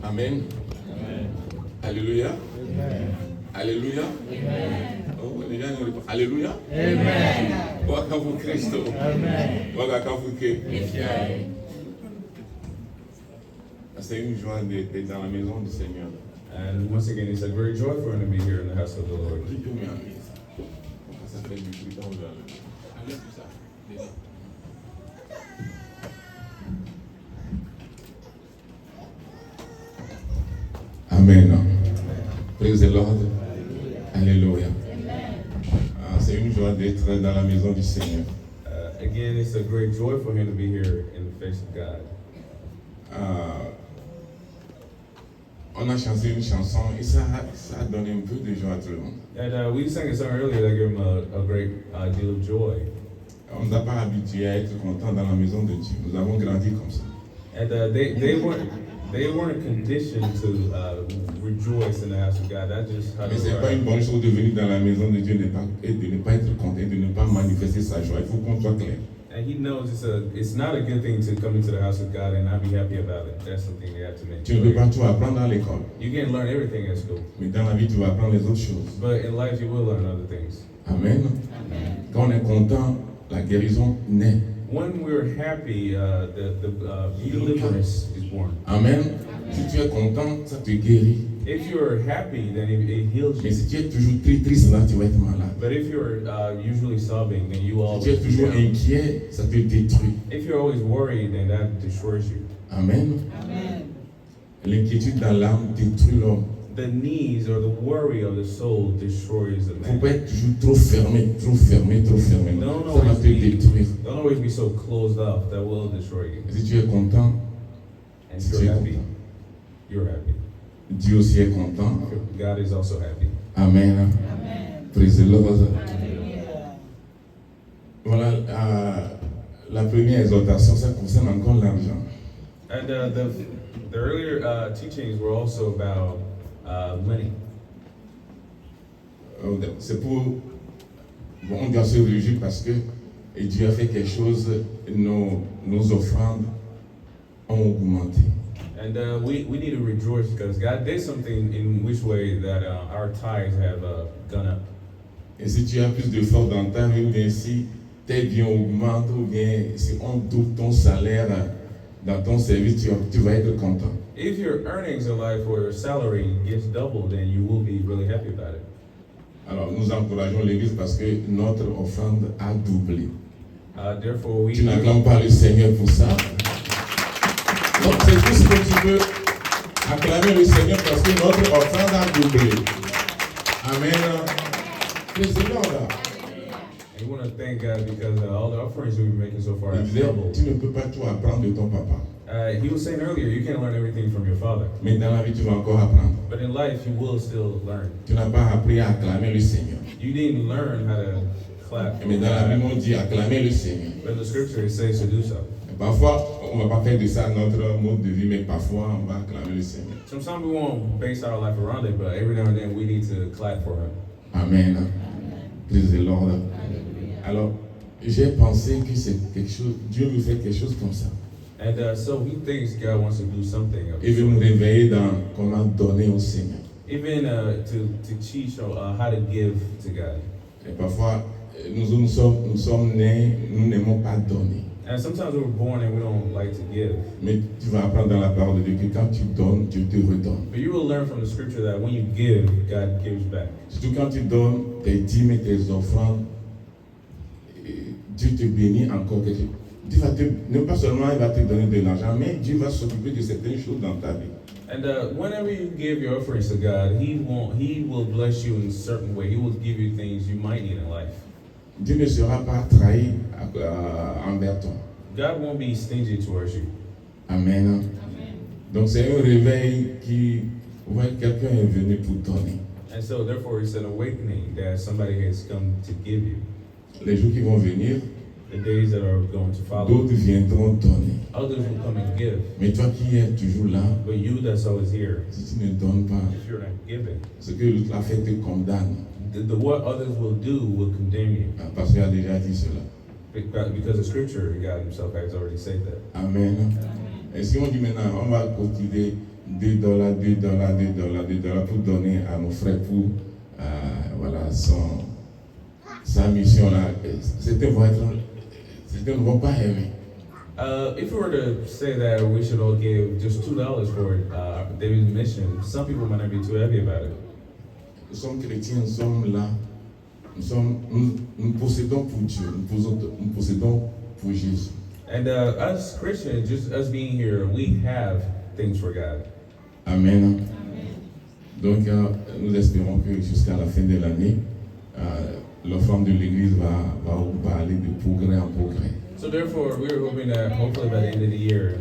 Amen. Amen. Alléluia. Amen. Alléluia. Amen. Oh, les gens ne répondent pas. Alléluia. Amen. Wakafu Kristo. Amen. Wakakafu ke. C'est une joie d'être dans la maison du Seigneur. And once again, it's a great joy for him to be here in the house of the Lord. Je peux m'amener ça. Ça fait du bruit dans le. Enlève tout ça. Déjà. Amen. Praise the Lord. Alléluia. C'est une joie d'être dans la maison du Seigneur. Again, it's a great joy for him to be here in the face of God. On a chanté une chanson et ça a donné un peu de joie à tout le monde. And we sang a song earlier that gave him a great deal of joy. On n'a pas habitué à être content dans la maison de Dieu. Nous avons grandi comme ça. And they weren't conditioned to rejoice in the house of God. That's just how Mais they c'est pas une were. bonne chose de venir dans la maison de Dieu et de ne pas être content, de ne pas manifester sa joie. Il faut qu'on soit clair. And he knows it's not a good thing to come into the house of God and not be happy about it. That's something they have to make Tu ne peux clear. pas tout apprendre à l'école. You can't learn everything at school, Mais dans la vie, tu vas apprendre les autres choses. but in life you will learn other things. Amen. Quand on est content, la guérison naît. When we're happy, the deliverance is born. Amen. Si tu es content, ça te guérit. If you're happy, then it heals Mais you. si tu es toujours très triste, là, tu vas être malade. But if you're usually sobbing, then you Si always tu es toujours down. inquiet, ça te détruit. If you're always worried, then that destroys you. Amen. L'inquiétude dans l'âme détruit l'homme. The needs or the worry of the soul destroys the Il ne faut man. pas être toujours trop fermé, trop fermé, trop fermé. Non, Ça va always te détruire. Don't always be so closed off. That will destroy you. Et si tu es content, And si if tu you're es happy, content, you're happy. Dieu aussi est content. God is also happy. Amen. Praise the Lord. Voilà, la première exhortation, ça concerne encore l'argent. And the earlier teachings were also about money. C'est pour. Bon, on doit se réjouir parce que Dieu a fait quelque chose, nos offrandes ont augmenté. And we need to rejoice because God did something in which way that our tithes have gone up. Et si tu as plus d'efforts dans ta vie, ou bien si tes biens augmentent, ou bien si on double ton salaire dans ton service, tu vas être content. If your earnings in life or your salary gets doubled, then you will be really happy about it. Alors, nous encourageons l'Église parce que notre offrande a doublé. Therefore, we Tu n'acclames pas le Seigneur pour ça. Donc, c'est tout ce que tu peux acclamer le Seigneur parce que notre offrande a doublé. Amen. Praise the Lord. we want to thank God because all the offerings we've been making so far Il have disait, doubled. tu ne peux pas tout apprendre de ton papa. He was saying earlier, you can't learn everything from your father, Mais dans la vie, tu vas encore apprendre. but in life you will still learn. Tu n'as pas appris à acclamer le Seigneur. You didn't learn how to clap. Mais dans la Bible, on dit acclamer le Seigneur. But in the scripture it says to do so. Et parfois, on ne va pas faire de ça notre mode de vie, mais parfois, on va acclamer le Seigneur. Sometimes we won't base our life around it, but every now and then we need to clap for him. Amen. Praise the Lord. Alors, j'ai pensé que c'est quelque chose, Dieu veut faire quelque chose comme ça. And so he thinks God wants to do something. Il veut nous réveiller dans comment donner au Seigneur. Even to teach how to give to God. Et parfois, nous sommes nés, nous n'aimons pas donner. And sometimes we're born and we don't like to give. Mais tu vas apprendre dans la parole de Dieu que quand tu donnes, Dieu te redonne. But you will learn from the scripture that when you give, God gives back. Surtout quand tu donnes tes dîmes et tes offrandes, Dieu te bénit encore quelque chose. Dieu va te, non pas seulement il va te donner de l'argent, mais Dieu va s'occuper de certaines choses dans ta vie. And whenever you give your offerings to God, He will bless you in a certain way. He will give you things you might need in life. Dieu ne sera pas trahi envers toi. God won't be stingy towards you. Amen. Donc c'est un réveil qui, ouais, quelqu'un est venu pour donner. And so therefore it's an awakening that somebody has come to give you. Les jours qui vont venir, The days that are going to follow, d'autres viendront donner. others will come and give. Mais toi qui es toujours là, But you that's always here, si tu ne donnes pas, if you're not giving, ce que l'autre a fait te condamne. what others will do will condemn you. Parce qu'il a déjà dit cela. Because the scripture, God himself has already said that. Amen. Et si on dit maintenant, on va cultiver $2, $2 pour donner à mon frère pour voilà, sa mission là. Certains ne vont pas aimer. If we were to say that we should all give just $2 for it, David's mission, some people might not be too happy about it. Nous sommes chrétiens, nous sommes là, nous possédons pour Dieu, nous possédons pour Jésus. And us Christians, just us being here, we have things for God. Amen. Donc, nous espérons que jusqu'à la fin de l'année, l'offrande de l'Église va aller de progrès en progrès. So therefore, we're hoping that hopefully by the end of the year,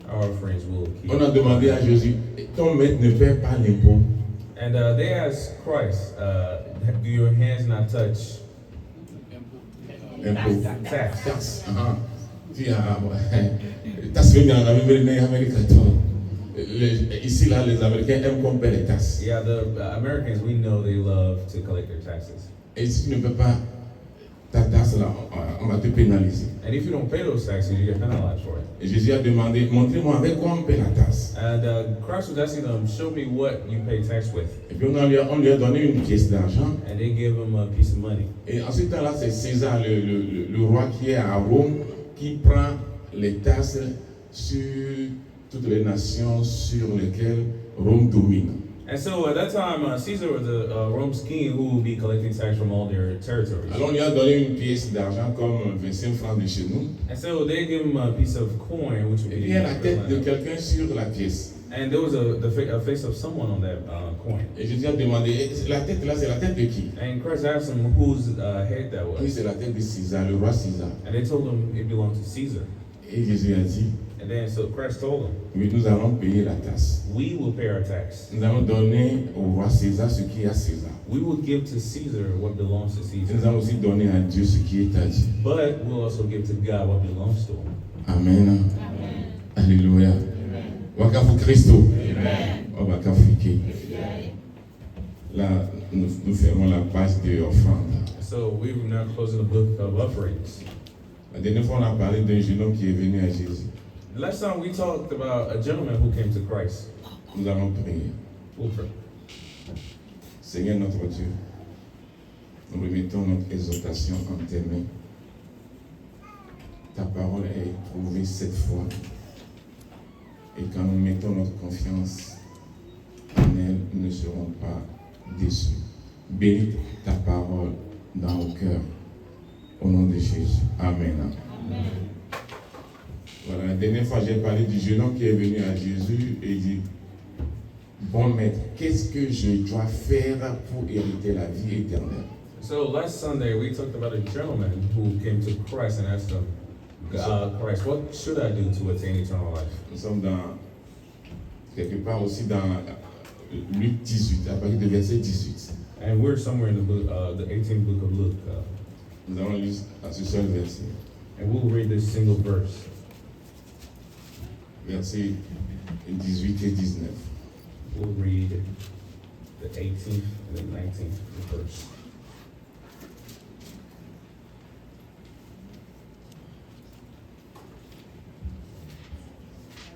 our offerings will keep. On a demandé à Jésus, ton maître ne paie pas l'impôt. And they asked Christ, do your hands not touch Impôt. tax? Taxe. Taxe même en Amérique. Ici, là, les Américains aiment qu'on paie les taxes. Yeah, the Americans, we know they love to collect their taxes. Et si tu ne peux pas ta taxe, là, on va te pénaliser. And if you don't pay those taxes, you get penalized for it. Et Jésus a demandé, montrez-moi avec quoi on paie la taxe. And Christ was asking them, show me what you pay tax with. Et puis on lui a donné une pièce d'argent. And they give him a piece of money. Et en ce temps-là, c'est César, le roi qui est à Rome, qui prend les taxes sur toutes les nations sur lesquelles Rome domine. And so at that time, Caesar was the Rome's king who would be collecting tax from all their territories. Alors on lui a donné une pièce d'argent comme 25 francs de chez nous. And so they give him a piece of coin, which would Et be. puis il y a la tête de quelqu'un sur la pièce. And there was a face of someone on that coin. Et Jésus a demandé, la tête là, c'est la tête de qui? And Christ asked him whose head that Oui, was. c'est la tête de César, le roi César. And they told him it belonged to Caesar. Et Jésus a dit, And then so Christ told him, oui, nous allons payer la taxe. we will pay our tax. Nous allons donner au roi César ce qui est à César. We will give to Caesar what belongs to Et nous Caesar. allons aussi donner à Dieu ce qui est à Dieu. But we'll also give to God what belongs to him. Amen. Alléluia. Wakafu Christo. Wakafu. Là, nous fermons la page de offrande. So we're now closing the book of offerings. La dernière fois, on a parlé d'un jeune homme qui est venu à Jésus. Last time we talked about a gentleman who came to Christ. Nous allons prier. We'll pray. Seigneur notre Dieu, nous remettons notre exhortation en tes mains. Ta parole est éprouvée cette fois. Et quand nous mettons notre confiance en elle, nous ne serons pas déçus. Bénis ta parole dans nos cœurs. Au nom de Jésus. Amen. Amen. Voilà, la dernière fois, j'ai parlé du jeune homme qui est venu à Jésus et dit, bon maître, qu'est-ce que je dois faire pour hériter la vie éternelle? So last Sunday we talked about a gentleman who came to Christ and asked him, Christ, what should I do to attain eternal life? Nous sommes dans, quelque part aussi dans Luc 18, à partir du verset 18. And we're somewhere in the book, the 18th book of Luke. Nous allons lire ce seul verset. And we'll read this single verse. Versets 18 et 19. We'll read the 18th and the 19th verse.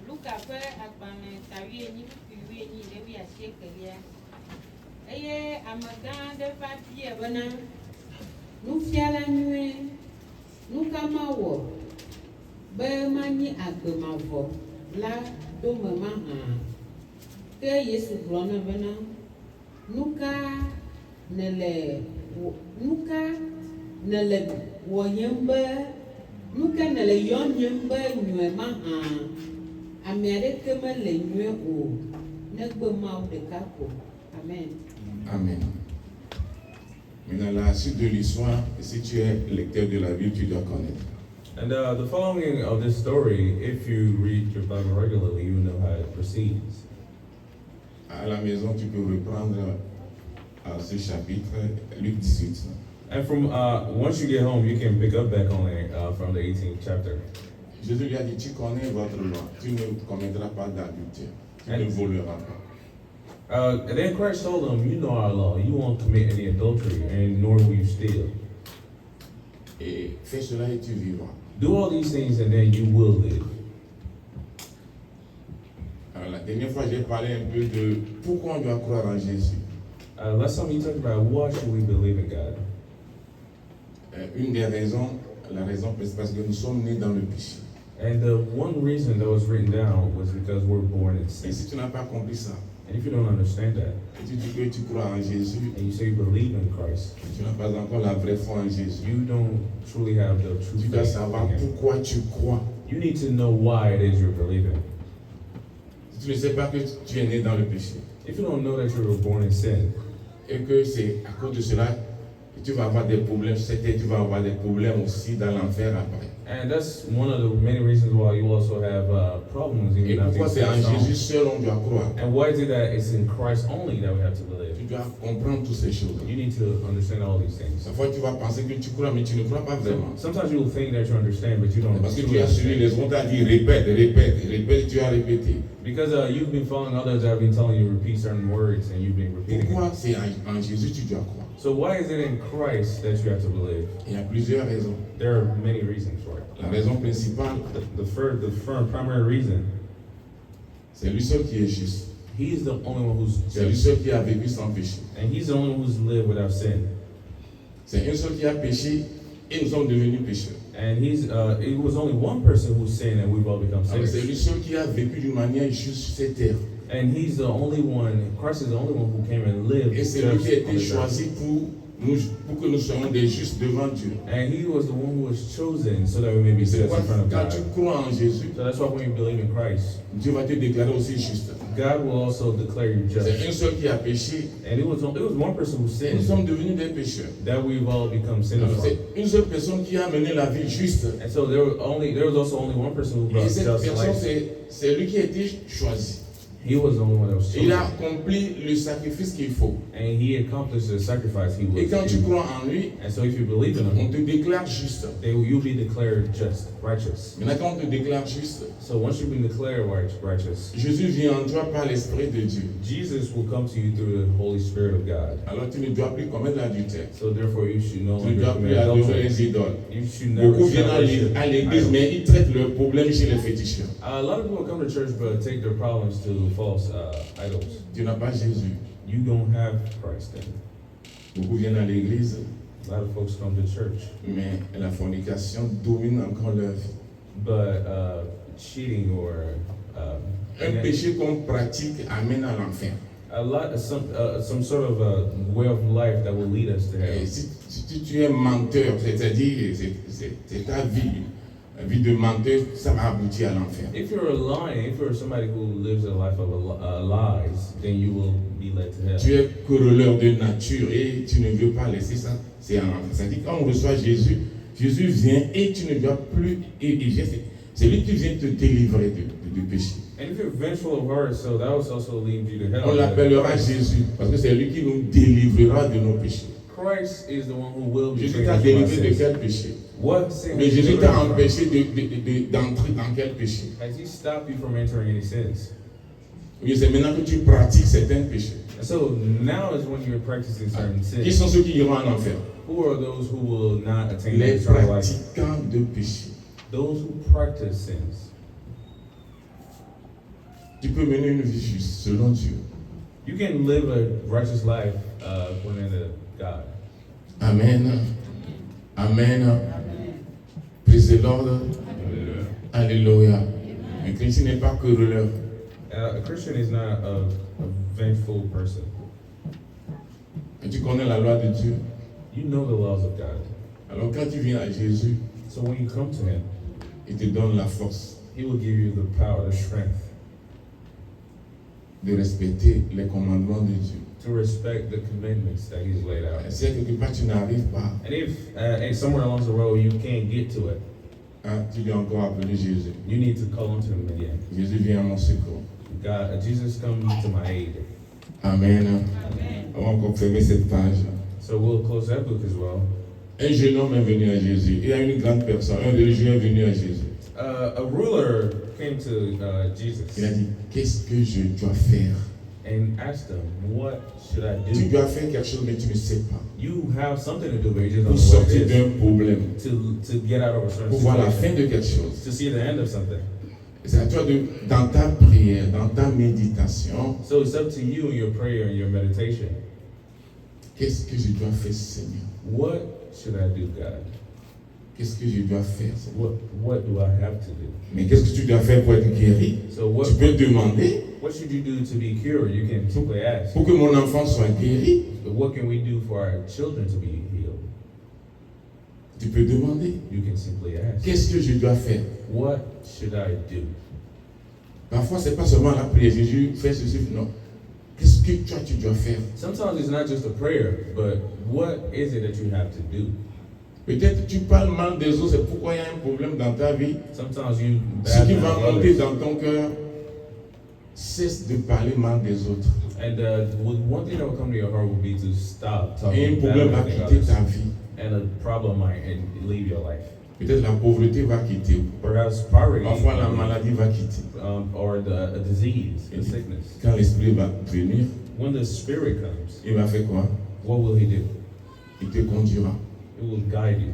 Luka ƒe agbalẽ tawie nyi kpui nyi ɖe wi asiekelia. Eye amegã aɖe va bia bena nufiala nyuie, nu ka mawɔ be manyi agbemavɔ la dome mahã. Ke Yesu gblɔ nɛ bena nu ka nele wɔnyem be nu ka nele yɔnyem be nyuie mahã. Ame aɖeke mele nyuie o negbe Mawu ɖeka ko. Amen. Amen. Maintenant, la suite de l'histoire, si tu es lecteur de la Bible, tu dois connaître. And the following of this story, if you read your Bible regularly, you know how it proceeds. À la maison, tu peux reprendre à ce chapitre, Luc 18. And from once you get home, you can pick up back on it from the 18th chapter. Jésus lui a dit, tu connais votre loi, tu ne commettras pas d'adultère, tu ne voleras pas. And then Christ told them, you know our law, you won't commit any adultery, and nor will you steal. Et fais cela et tu vivras. Do all these things and then you will live. Alors, la dernière fois, j'ai parlé un peu de pourquoi on doit croire en Jésus. Last time you talked about why should we believe in God. Une des raisons, la raison, c'est parce que nous sommes nés dans le péché. And the one reason that was written down was because we're born in sin. Et si tu n'as pas compris ça, And if you don't understand that, et tu dis que tu crois en Jésus, and you say you believe in Christ, tu n'as pas encore la vraie foi en Jésus. you don't truly have the true Tu dois faith savoir in Him. pourquoi tu crois. You need to know why it is you're believing. Si tu ne sais pas que tu es né dans le péché, If you don't know that you were born in sin, et que c'est à cause de cela que tu vas avoir des problèmes, tu vas avoir des problèmes aussi dans l'enfer après. and that's one of the many reasons why you also have problems Et even after pourquoi you c'est en sin. Jésus seul on doit croire. And why is it that it's in Christ only that we have to believe? Tu dois comprendre toutes ces choses. You need to understand all these things. Parfois tu vas penser que tu crois, mais tu ne crois pas vraiment. Sometimes you will think that you understand, but you don't. Parce que truly tu as suivi les understand. autres, on t'a dit répète, répète, répète, tu as répété. Because you've been following others that have been telling you to repeat certain words, and you've been repeating Pourquoi it. c'est en Jésus que tu dois croire? So why is it in Christ that you have to believe? Il y a plusieurs raisons. There are many reasons for it. La raison principale, The primary reason, c'est lui seul qui est juste. He's the only one who's C'est lui just, seul qui a vécu sans péché. and He's the only one who's lived without sin. C'est un seul qui a péché et nous sommes devenus pécheurs. And it was only one person who sinned, and we've all become Alors, c'est lui sinners. seul qui a vécu d'une manière juste sur cette terre. And He's the only one. Christ is the only one who came and lived. Et c'est lui just qui a on été this earth. choisi pour que nous soyons des justes devant Dieu. And He was the one who was chosen so that we may be C'est just pourquoi in front of quand God. tu crois en Jésus, So that's why when you believe in Christ, Dieu va te déclarer aussi juste. God will also declare you C'est un just. seul qui a péché And it was one person who et nous sinned sommes devenus des pécheurs. that we've all become sinners Alors, from. c'est une seule personne qui a mené la vie juste. And so there was also only one person who Et brought cette just personne, life. c'est lui qui a été choisi. He was the only one that was Il chosen. a accompli le sacrifice qu'il faut. And He accomplished the sacrifice He Et quand tu was. crois en lui, And so if you believe in on Him, te déclare juste. you'll be declared just, righteous. Maintenant, quand on te déclare juste, So once you've been declared righteous, Jésus vient en toi par l'Esprit de Dieu. Jesus will come to you through the Holy Spirit of God. Alors tu ne dois plus commettre l'adultère. So therefore you should no Tu ne longer dois plus commit adorer adultery. les idoles. You should never Beaucoup viennent worship à l'église, idols. mais ils traitent leurs problèmes chez les féticheurs. A lot of people come to church but take their problems to false idols. Tu n'as pas Jésus. You don't have Christ then. Beaucoup viennent à l'église, A lot of folks come to church, mais la fornication domine encore leur vie. but cheating or Un péché qu'on pratique amène à l'enfer. some sort of a way of life that will lead us to Et hell. si tu es menteur, c'est-à-dire c'est ta vie, la vie de menteur, ça va aboutir à l'enfer. If you're lying, if you're somebody who lives a life of lies, then you will be led to hell. Tu es querelleur de nature et tu ne veux pas laisser ça, c'est un enfer. C'est-à-dire quand on reçoit Jésus, Jésus vient et tu ne dois plus, c'est lui qui vient te délivrer du péché. And if you're vengeful of heart, so that will also lead you to hell. On l'appellera Jésus parce que c'est lui qui nous délivrera de nos péchés. Christ is the one who will be Jésus t'a délivré de quel péché? What sin? Mais Jésus t'a empêché d'entrer dans quel péché? Has He stopped you from entering any sins? Oui, c'est maintenant que tu pratiques certains péchés. And so now is when you're practicing certain Qui sins. sont ceux qui iront en enfer? Who are those who will not attain Les eternal life? pratiquants de péché. Those who practice sins. Tu peux mener une vie juste selon Dieu. You can live a righteous life according to God. Amen. Amen. Praise the Lord. Alléluia. Un chrétien n'est pas querelleur. A Christian is not a vengeful person. Et tu connais la loi de Dieu. You know the laws of God. Alors quand tu viens à Jésus, So when you come to Him, il te donne la force He will give you the power, the strength de respecter les commandements de Dieu. to respect the commandments that He's laid out. Et si quelque part tu n'arrives pas, And if somewhere along the road you can't get to it, tu dois encore appeler Jésus. you need to call unto Him again. Jésus vient à mon secours. God, Jesus, come to my aid. Amen. On va encore fermer cette page. So we'll close that book as well. Un jeune homme est venu à Jésus. Il y a une grande personne, un religieux est venu à Jésus. A ruler came to Jesus Il a dit, qu'est-ce que je dois faire? and asked him, "What should I Tu do?" dois faire quelque chose, mais tu ne sais pas. You have something to do, but you just Pour don't know what sortir it is. d'un problème, To get out of a certain pour voir la fin situation, de quelque chose. to see the end of something. C'est à toi dans ta prière, dans ta méditation, So it's up to you in your prayer and your meditation. qu'est-ce que je dois faire, Seigneur? What should I do, God? Qu'est-ce que je dois faire, Seigneur? What do I have to do? Mais qu'est-ce que tu dois faire pour être guéri? So what Tu peux demander what should you do to be cured? You can simply ask. pour que mon enfant soit guéri. But what can we do for our children to be healed? Tu peux demander. You can simply ask. Qu'est-ce que je dois faire? What should I do? Parfois, c'est pas seulement la prière. Jésus fait ceci. Non. Qu'est-ce que toi, tu dois faire? Sometimes it's not just a prayer, but what is it that you have to do? Peut-être tu parles mal des autres, c'est pourquoi il y a un problème dans ta vie. Sometimes you Ce qui va badmouth monter others. dans ton cœur, cesse de parler mal des autres. And one thing that will come to your heart will be to stop Et un talking bad problème va about quitter others. ta vie. And a problem might leave your life. Peut-être la pauvreté va quitter. Perhaps poverty, Parfois la maladie va quitter. or a disease, a sickness. Quand l'esprit va venir, When the Spirit comes, il va faire quoi? what will He do? Il te conduira. It will guide you.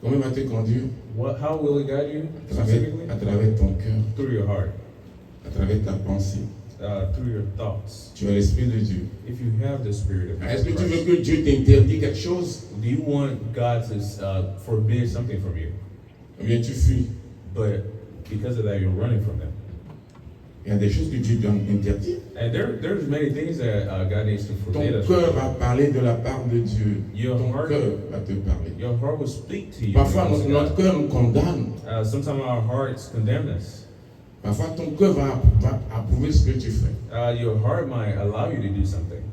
Comment il va te conduire? How will it guide you specifically? À travers ton cœur, Through your heart, à travers ta pensée. through your thoughts. Tu as l'esprit de Dieu. If you have the Spirit of Est-ce que tu veux Christ, que Dieu t'interdise quelque chose? do you want God to forbid something from you? Ou bien tu fuis? But because of that, you're running from them. Il y a des choses que Dieu doit interdire. And there's many things that God needs to Ton forbid us cœur from. va parler de la part de Dieu. Your Ton heart- cœur va te parler. Your heart will speak to you. Parfois, because notre God- cœur nous condamne. Sometimes our hearts condemn us. Parfois, ton cœur va approuver ce que tu fais. Your heart might allow you to do something.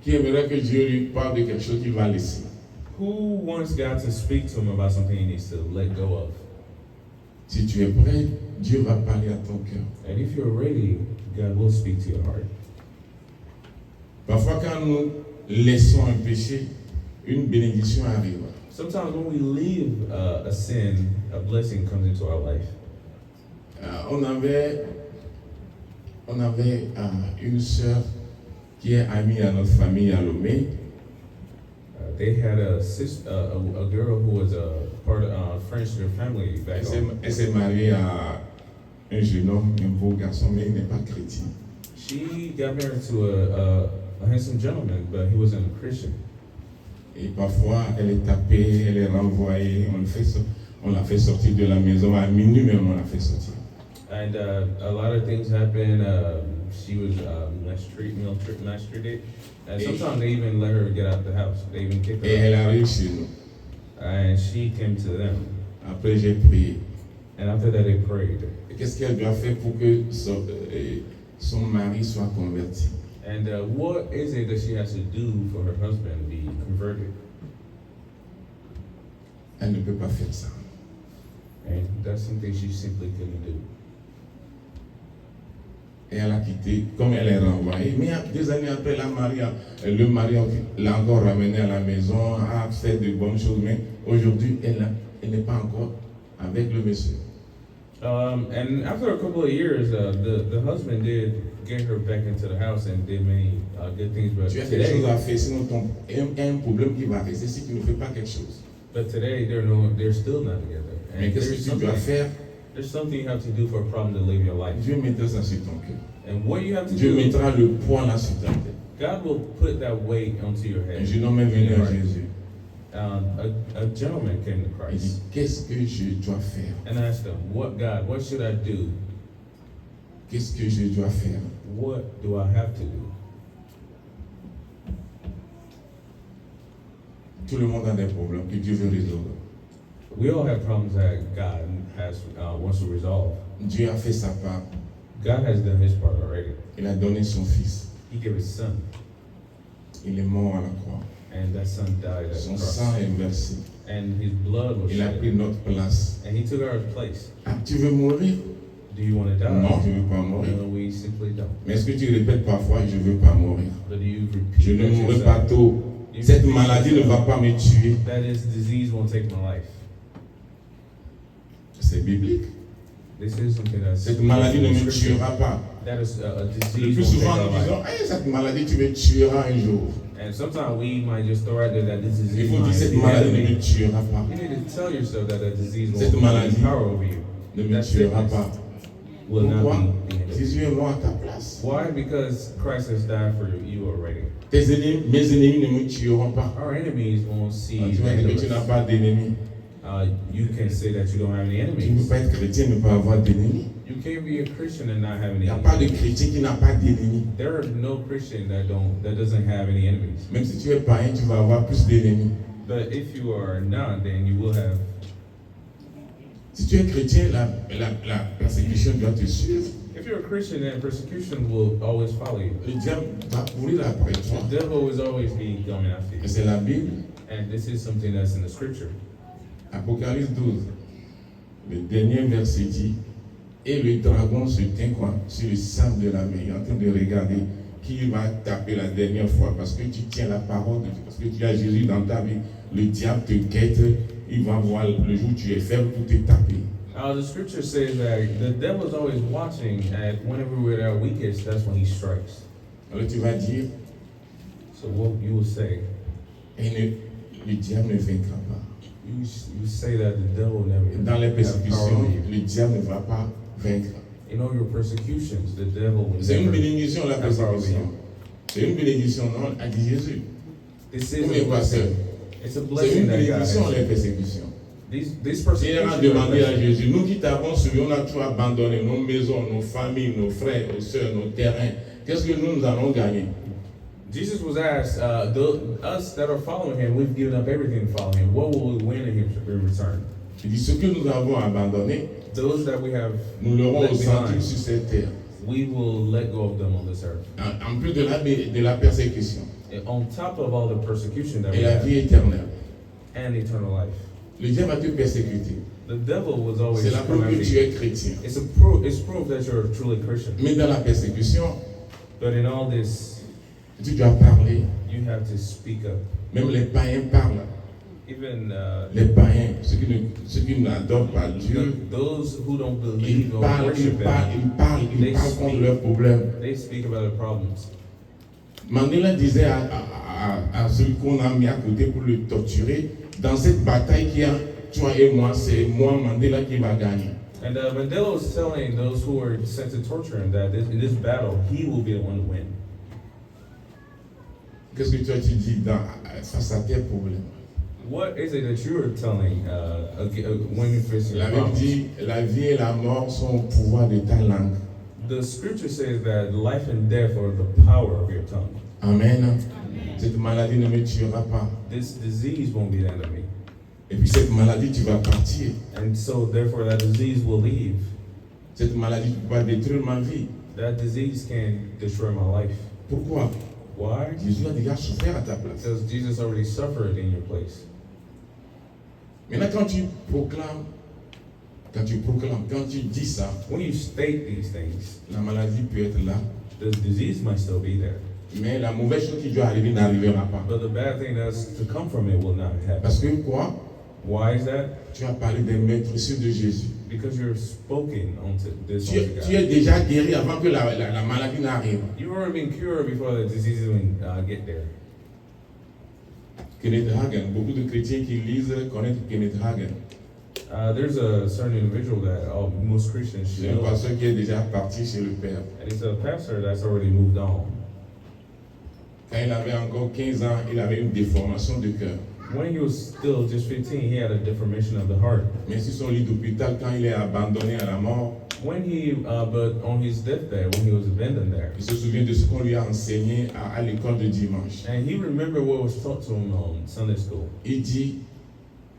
Qui aimerait que Dieu lui parle de quelque chose qu'il va laisser? Who wants God to speak to him about something he needs to let go of? Si tu es prêt, Dieu va parler à ton cœur. And if you're ready, God will speak to your heart. Parfois, quand nous laissons un péché, une bénédiction arrive. Sometimes when we leave a sin, a blessing comes into our life. On avait une sœur qui est amie à notre famille à Lomé. They had a girl who was a part of friends to their family back home. Elle s'est mariée à un jeune homme, un beau garçon, mais il n'est pas chrétien. She got married to a handsome gentleman, but he wasn't a Christian. Et parfois, elle est tapée, elle est renvoyée, on l'a fait sortir de la maison, à minuit même on l'a fait sortir. And a lot of things happened. She was mistreated. And sometimes they even let her get out of the house. They even kicked Et her elle out. arrive chez nous. And she came to them. Après, j'ai prié. And after that, they prayed. Et qu'est-ce qu'elle doit faire pour que son mari soit converti? And what is it that she has to do for her husband to be converted? Elle ne peut pas faire ça. And that's something she simply couldn't do. Et elle a quitté, comme elle est renvoyée. Mais des années après, le mari l'a encore ramenée à la maison, a fait de bonnes choses, mais aujourd'hui, elle n'est pas encore avec le monsieur. And after a couple of years, the husband did get her back into the house and did many good things. But Tu as quelque chose today, à faire, sinon il y a un problème qui va rester si tu ne fais pas quelque chose. they're still not together. Mais And qu'est-ce que tu dois faire? there's something you have to do for a problem to live your life. Dieu mettra ça sur ton cœur. And what you have to Dieu do, mettra le poids là sur ta tête. God will put that weight onto your Un head. jeune homme est venu à Right. Jésus. A gentleman came to Il dit, Christ qu'est-ce que je dois faire? and asked him, what should I do? Qu'est-ce que je dois faire? What do I have to do? Tout le monde a des problèmes que Dieu veut résoudre. We all have problems that God wants to resolve. Dieu a fait sa part. God has done his part already. Il a donné son fils. He gave his son, Il est mort à la croix. and that son died at Son the sang cross. est versé. And his blood was Il a pris shed. notre place. And he took our place. Ah, tu veux mourir? Do you want to die? Non, je ne veux pas mourir. No, we simply don't. Mais est-ce que tu répètes parfois, je ne veux pas mourir? But do you Je repeat ne that mourrai pas yourself? tôt. You Cette repeat maladie ne yourself, va pas me tuer. that this disease won't take my life. C'est biblique. This is something that's Cette maladie ne me tuera pas. That is a Le disease plus won't take souvent, our nous life. disons, hey, cette maladie, tu me tueras un jour. And sometimes we might just throw out there that this Il disease faut dire might cette be maladie ne enemy. me tuera pas. You need to tell yourself that that disease Cette won't maladie have power over you. Ne me That tuera sickness pas. will Pourquoi? not be enemy. Jésus est mort à ta place. Why? Because Christ has died for you already. Tes ennemis, mes ennemis ne me tueront pas. Our enemies won't see Tu vas dire que tu n'as us. pas d'ennemis. You can say that you don't have any Tu ne peux enemies. pas être chrétien et ne pas avoir d'ennemis. You can't be a Christian and not have Il any n'y a pas de enemies. chrétien qui n'a pas d'ennemis. There are no Christian that doesn't have any enemies. Même si tu es païen, tu vas avoir plus d'ennemis. But if you are not, then you will have. Si tu es chrétien, la persécution doit te suivre. If you're a Christian, then persecution will always follow you. Le diable va courir après toi. The devil will always be coming after Et you. c'est la Bible, And this is something that's in the scripture. Apocalypse 12. Le dernier verset dit, et le dragon se tient quoi, sur le sable de la mer, il est en train de regarder qui va taper la dernière fois, parce que tu tiens la parole de Dieu, parce que tu as Jésus dans ta vie. Le diable te guette, il va voir le jour où tu es faible pour te taper. The scripture says that the devil is always watching, and whenever we're at our weakest, that's when he strikes. Alors tu vas dire, So what you will say? le diable ne vaincra pas. You say that the devil never Dans les have power persécutions, over you. le diable ne va pas vaincre. In all your persecutions, the devil will C'est une never bénédiction la have power over persécution. you. C'est une bénédiction, non, a dit Jésus. This is Combien a de pasteurs? blessing. It's a C'est blessing une that God bénédiction has. les persécutions. These Seigneur a persecutions are a demandé à blessing. Jésus, nous qui t'avons suivi, on a tout abandonné, nos maisons, nos familles, nos frères, nos soeurs, nos terrains. Qu'est-ce que nous allons gagner? Jesus was asked, us that are following him, we've given up everything to follow him. What will we win in return? Il dit, ce que nous avons abandonné, Those that we have nous l'aurons left ressenti behind, sur cette terre. we will let go of them on this earth. En plus de la persécution And on top of all the persecution that et we la have, vie éternelle. and eternal life. Le diable va te persécuter. The devil was always C'est la come preuve after que tu you. es chrétien. It's proof that you're truly Christian. Mais dans la persécution, But in all this, tu dois parler. you have to speak up. Même les païens parlent. Even Les païens, ceux qui n'adorent pas Dieu, those who don't ils believe or parlent, worship ils parlent, him, ils parlent, ils They parlent speak. contre leurs problèmes. they speak about their problems. Mandela disait à celui qu'on a mis à côté pour le torturer, dans cette bataille qu'il y a, toi et moi, c'est moi, Mandela, qui va gagner. And Mandela was telling those who were sent to torture him that in this battle, he will be the one to win. Qu'est-ce que toi tu dis face à tes problèmes? What is it that you are telling when you face your La Bible problems? dit, la vie et la mort sont au pouvoir de ta langue. The scripture says that life and death are the power of your tongue. Amen. Cette maladie ne me tuera pas. This disease won't be the enemy. Et puis cette maladie, tu vas partir. And so therefore that disease will leave. Cette maladie va détruire ma vie. That disease can destroy my life. Pourquoi? Why? Jésus a déjà souffert à ta place. Because Jesus already suffered in your place. Maintenant, quand tu proclames, quand tu dis ça, When you state these things, la maladie peut être là, the disease might still be there. mais la mauvaise chose qui doit arriver n'arrivera pas. But the bad thing that's to come from it will not happen. Parce que quoi? Why is that? Tu as parlé des maîtresses de Jésus. Because you're spoken onto this Tu onto es God. déjà guéri avant que la maladie n'arrive. You've already been cured before the disease even get there. Kenneth Hagin, beaucoup de chrétiens qui lisent connaissent Kenneth Hagin. There's a certain individual that most Christians C'est should un know. pasteur qui est déjà parti chez le Père. And he's a pastor that's already moved on. Quand il avait encore 15 ans, il avait une déformation de cœur. When he was still just 15, he had a deformation of the heart. Mais sur son lit d'hôpital, quand il est abandonné à la mort, When he, but on his deathbed, when he was abandoned there, il se souvient de ce qu'on lui a enseigné à l'école de dimanche. and he remembered what was taught to him on Sunday school, Il dit,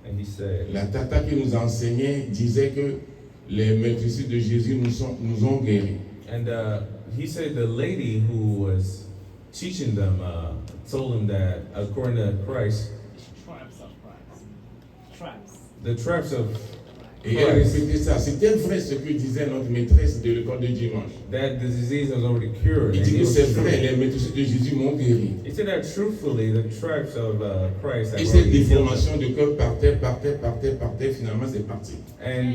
and he said, la tata qui nous enseignait disait que les maîtresses de Jésus nous ont guéris. and he said the lady who was teaching them told him that according to Christ, Traps of Christ. Traps. the traps of Et elle Christ, répétait ça. C'était vrai ce que disait notre maîtresse de l'école de dimanche. that the disease was already cured. Il And dit he que was c'est true. vrai, les maîtresses de Jésus m'ont guéri. He said that truthfully, the stripes of Christ have Et cette already healed him. déformation de cœur partait, finalement c'est parti. And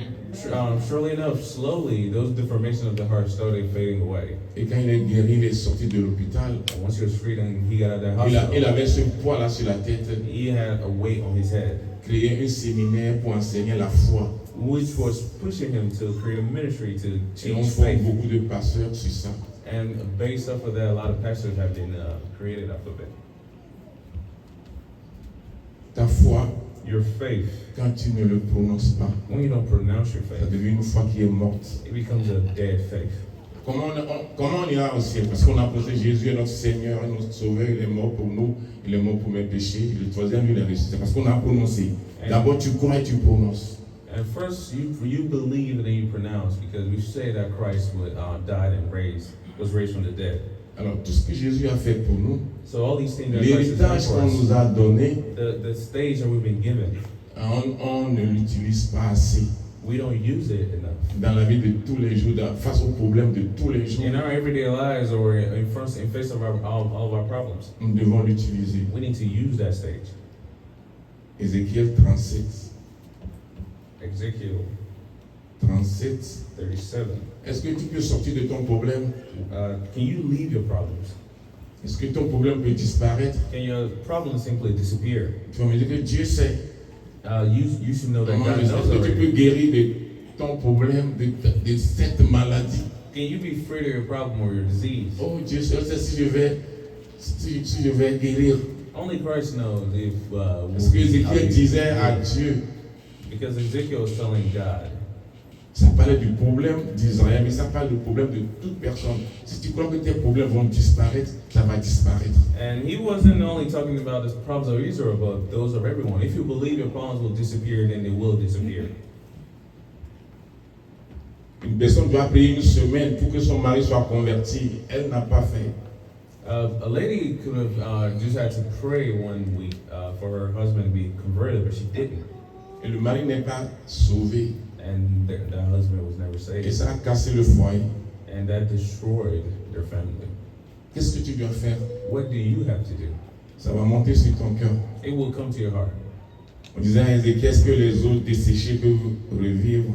surely enough, slowly, those deformations of the heart started fading away. Et quand il est guéri, il est sorti de l'hôpital. And once he was freed and he got out of the Il hospital, avait ce poids là sur la tête. he had a weight on his head, Créer un séminaire pour enseigner la foi. which was pushing him to create a ministry to Et on change forme faith. beaucoup de pasteurs sur ça. And based off of that, a lot of pastors have been created off of it. Ta foi, Your faith, quand tu ne le prononces pas, when you don't pronounce your ça faith, devient une foi qui est morte. it becomes a dead faith. Comment on ira au ciel? Parce qu'on a posé Jésus est notre Seigneur, notre Sauveur, il est mort pour nous, il est mort pour mes péchés, le troisième jour il est ressuscité. Parce qu'on a prononcé. D'abord tu crois et tu prononces. And first, you believe and then you pronounce, because we say that Christ died and was raised from the dead. Alors tout ce que Jésus a fait pour nous, So all these things that Christ has l'héritage done qu'on for us, nous a donné, the stage that we've been given, on ne l'utilise pas assez we don't use it enough. dans la vie de tous les jours, face aux problèmes de tous les jours. In our everyday lives or in face of all of our problems, Nous devons l'utiliser. we need to use that stage. Ézéchiel 37. Ezekiel 37. 37. Est-ce que tu peux sortir de ton problème? Can you leave your problems? Est-ce que ton problème peut disparaître? Can your problems simply disappear? Tu vas me dire que Dieu sait. You should know that Comment God est-ce knows que tu peux already. guérir de ton problème, de cette maladie? Can you be free of your problem or your disease? Oh, Dieu seul sait si je vais guérir. Only Christ knows if Parce que Ézéchiel disait à Dieu, because Ezekiel was telling God. ça parlait du problème d'Israël, mais ça parle du problème de toute personne. Si tu crois que tes problèmes vont disparaître, ça va disparaître. And he wasn't only talking about the problems of Israel, but those of everyone. If you believe your problems will disappear, then they will disappear. Une personne doit payer une semaine pour que son mari soit converti. Elle n'a pas fait. A lady could have just had to pray 1 week for her husband to be converted, but she didn't. Et le mari n'est pas sauvé. And the husband was never Et saved. ça a cassé le foyer. And that destroyed their family. Qu'est-ce que tu dois faire? What do you have to do? Ça va monter sur ton cœur. It will come to your heart. On disait à Ézéchiel, est-ce que les eaux desséchées peuvent revivre?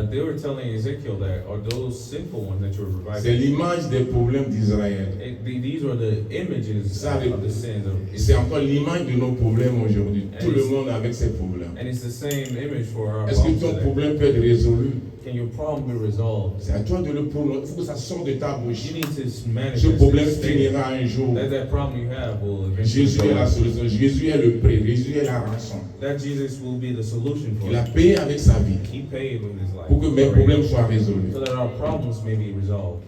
They were telling Ezekiel that, are those sinful ones that you're C'est reviving? l'image des problèmes d'Israël. These are the images Ça, of the sins of C'est Israel. encore l'image de nos problèmes aujourd'hui. Tout le monde avec ses problèmes. And it's the same image for our Est-ce que problems ton today. problème peut être résolu? Can your problem be resolved? C'est à toi de le prononcer. Il faut que ça sorte de ta bouche. You need to Ce manifest problème it. finira un jour. That problem you have will eventually Jésus est go la away. solution. Jésus est le prix. Jésus est la rançon. That Jesus will be the solution for Il a it. payé avec sa vie He paid with his life pour que mes problèmes soient résolus. so that our problems may be resolved.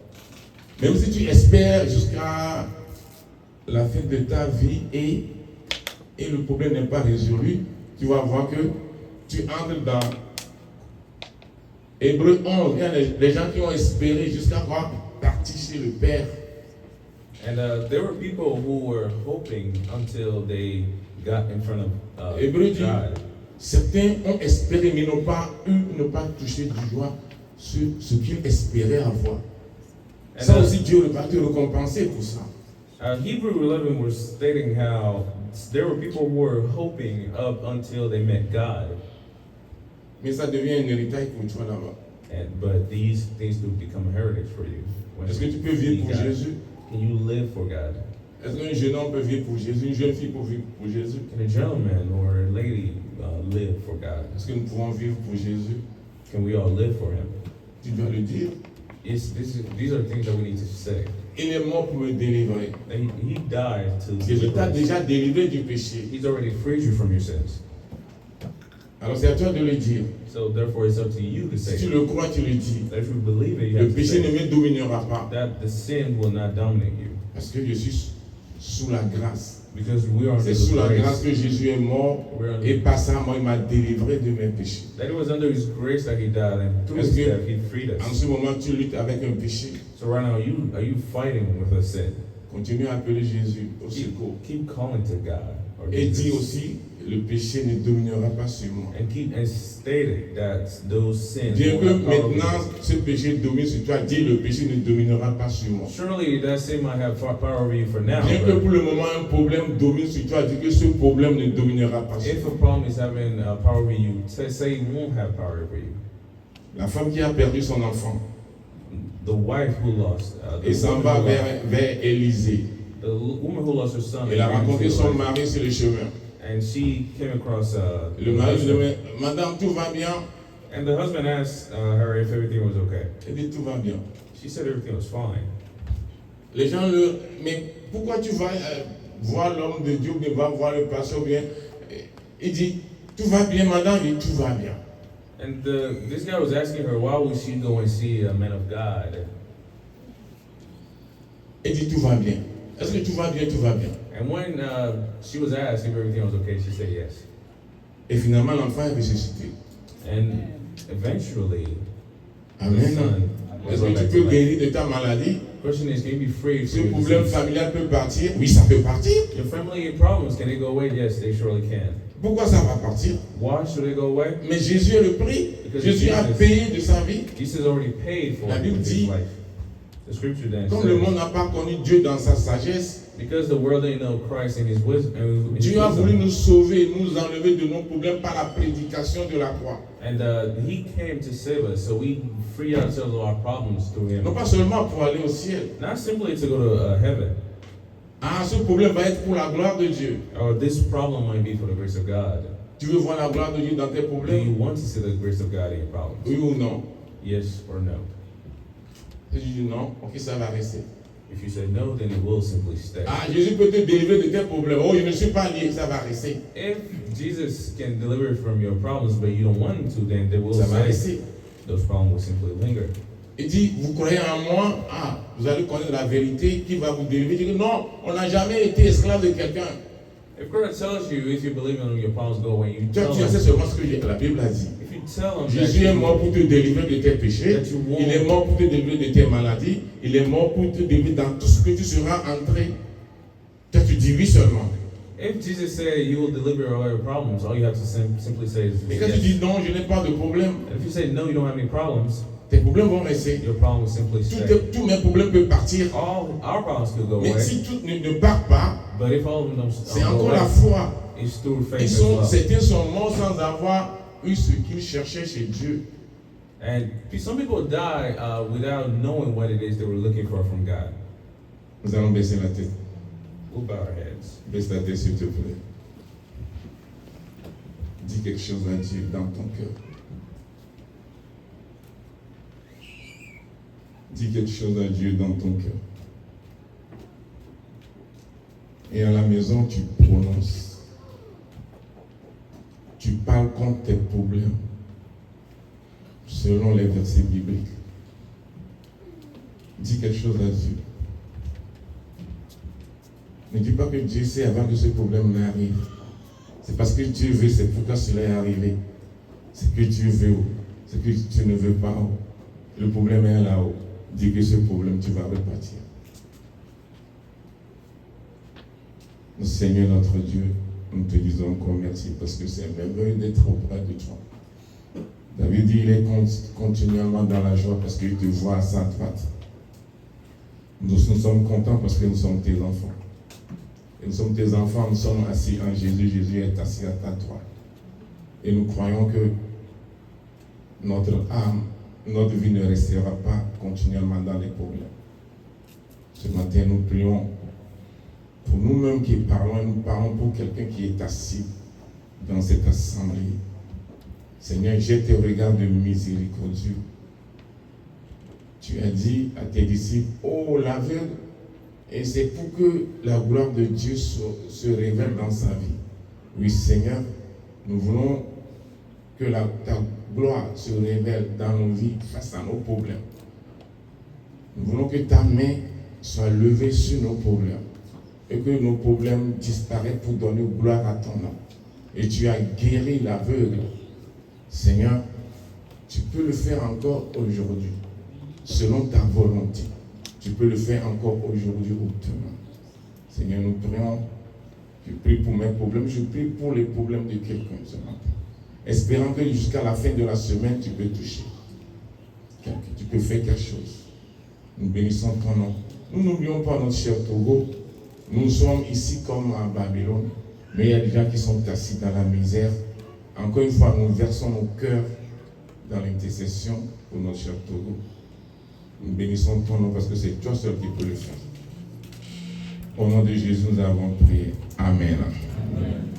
Même si tu espères jusqu'à la fin de ta vie et le problème n'est pas résolu, tu vas voir que tu entres dans Hébreu 11. Il y a des gens qui ont espéré jusqu'à voir partir chez le Père. And there were people who were hoping until they got in front of Hébreu dit, God. certains ont espéré mais n'ont pas touché du doigt ce qu'ils espéraient avoir. Ça aussi, Dieu va te récompenser pour ça. Hebrew 11 was stating how there were people who were hoping up until they met God. Mais ça devient un héritage pour toi là-bas. But these things do become a heritage for you. When Est-ce que tu peux you vivre see pour God. Jésus? Can you live for God? Est-ce qu'un jeune homme peut vivre pour Jésus? Une jeune fille peut vivre pour Jésus? Can a gentleman or a lady live for God? Est-ce que nous pouvons vivre pour Jésus? Can we all live for Him? Tu dois le dire. These are things that we need to say. Il est mort pour me délivrer. That he died to Jésus t'a deliver us. déjà délivré du péché. He's already freed you from your sins. Alors c'est à toi de le dire. So therefore, it's up to you to say Si tu it. le crois, tu le dis. That if you believe it, you Le have to péché say ne it. me dominera pas. That the sin will not dominate you. Parce que je suis sous la grâce. Because we are under C'est sous la the grâce grace. que Jésus est mort. We're under, Et par ça, moi, il m'a délivré de mes péchés. that it was under His grace that He died, and through Est-ce His que- death He freed En us. ce moment, tu luttes avec un péché. So right now, are you fighting with a sin? Continue à appeler Jésus au secours. Keep calling to God. or Et dit Jesus. aussi, le péché ne dominera pas sur moi. And stated that those sins Bien will que have power over maintenant you. ce péché domine sur toi, dit le péché ne dominera pas sur moi. Surely that sin might have power over you for now, Bien que but pour le moment un problème domine sur toi, dit que ce problème ne dominera pas sur if toi. a problem is having power over you, Satan won't have power over you. La femme qui a perdu son enfant The wife who lost, et s'en va vers Élysée. the woman who lost her son, Elle a rencontré son and mari sur le chemin. she came across Le mari lui dit, Madame, tout va bien? and the husband asked her if everything was okay. Elle dit, tout va bien. She said everything was fine. Les gens mais pourquoi tu vas voir l'homme de Dieu, ou va voir le pasteur bien? Il dit, tout va bien, madame? Il dit, tout va bien. And this guy was asking her, why would she go and see a man of God? Il dit, tout va bien. Est-ce que tout va bien? Tout va bien. And when she was asked if everything was okay, she said yes. Et finalement, l'enfant est ressuscité. And eventually, the Amen. son was Est-ce brought que tu back peux to life. guérir de ta maladie? Question is, can you be free Ce from your problème disease? familial peut partir? Oui, ça peut partir. Your family problems, can they go away? Yes, they surely can. Pourquoi ça va partir? Why should they go away? Mais Jésus est le prix. Because Jésus a Jesus- payé de sa vie. Jesus already paid for La it Bible with dit- his life. The scripture then Comme le says, monde n'a pas connu Dieu dans sa sagesse, because the world didn't know Christ in his wisdom, Dieu a voulu nous sauver, nous enlever de nos problèmes par la prédication de la croix. and he came to save us, so we free ourselves of our problems through him. Non pas seulement pour aller au ciel. Not simply to go to heaven, Ah, ce problème va être pour la gloire de Dieu. or this problem might be for the grace of God. Tu veux voir la gloire de Dieu dans tes Do you problèmes? want to see the grace of God in your problems? Oui ou non? Yes or no? Si tu dis non, ok, ça va rester. If you say no, then it will simply stay. Ah, Jésus peut te délivrer de tes problèmes. Oh, je ne suis pas lié, ça va rester. If Jesus can deliver you from your problems, but you don't want him to, then they will Ça va stay. rester. Those problems will simply linger. Il dit, vous croyez en moi? Ah, vous allez connaître la vérité qui va vous délivrer. Il dit, non, on n'a jamais été esclave de quelqu'un. If God tells you, if you believe in him, your problems go away, you Toi, tell tu sais him. seulement ce que la Bible a dit. If you tell him Jésus est mort pour te délivrer de tes péchés. that you Il est won't, mort pour te délivrer de tes maladies. Il est mort pour te délivrer dans tout ce que tu seras entré. Toi, tu dis oui seulement. if Jesus said you will deliver all your problems, all you have to simply say is Mais quand tu yes. dis non, je n'ai pas de problème, And if you say no, you don't have any problems, tes problèmes vont rester. your problem will simply stay. Tous mes problèmes peuvent partir. All our problems could go Mais away, si tout ne part pas, but if all of them c'est don't go encore la away, foi. it's through faith as well. Certains sont morts sans avoir eu ce qu'ils cherchaient chez Dieu. And some people die without knowing what it is they were looking for from God. Nous allons baisser la tête. We'll bow our heads. Baisse ta tête, s'il te plaît. Dis quelque chose à Dieu dans ton cœur. Dis quelque chose à Dieu dans ton cœur. Et à la maison, tu prononces. Tu parles contre tes problèmes selon les versets bibliques. Dis quelque chose à Dieu. Ne dis pas que Dieu sait avant que ce problème n'arrive. C'est parce que Dieu veut, c'est pourquoi cela est arrivé. C'est que Dieu veut, c'est que tu ne veux pas. Le problème est là-haut. Dis que ce problème, tu vas repartir. Seigneur notre Dieu, nous te disons encore merci parce que c'est merveilleux d'être auprès de toi. David dit, il est continuellement dans la joie parce qu'il te voit à sa droite. Nous sommes contents parce que nous sommes tes enfants. Et nous sommes tes enfants, nous sommes assis en Jésus. Jésus est assis à ta droite. Et nous croyons que notre âme, notre vie ne restera pas continuellement dans les problèmes. Ce matin, nous prions pour nous-mêmes qui parlons, et nous parlons pour quelqu'un qui est assis dans cette assemblée. Seigneur, jette tes regards de miséricordieux. Tu as dit à tes disciples, oh l'aveugle, et c'est pour que la gloire de Dieu se révèle dans sa vie. Oui, Seigneur, nous voulons que ta gloire se révèle dans nos vies face à nos problèmes. Nous voulons que ta main soit levée sur nos problèmes et que nos problèmes disparaissent pour donner gloire à ton nom. Et tu as guéri l'aveugle. Seigneur, tu peux le faire encore aujourd'hui, selon ta volonté. Tu peux le faire encore aujourd'hui ou demain. Seigneur, nous prions Je prie pour mes problèmes, je prie pour les problèmes de quelqu'un ce matin. Espérant que jusqu'à la fin de la semaine, tu peux toucher. Tu peux faire quelque chose. Nous bénissons ton nom. Nous n'oublions pas notre cher Togo. Nous sommes ici comme à Babylone, mais il y a des gens qui sont assis dans la misère. Encore une fois, nous versons nos cœurs dans l'intercession pour notre cher Togo. Nous bénissons ton nom parce que c'est toi seul qui peux le faire. Au nom de Jésus, nous avons prié. Amen. Amen.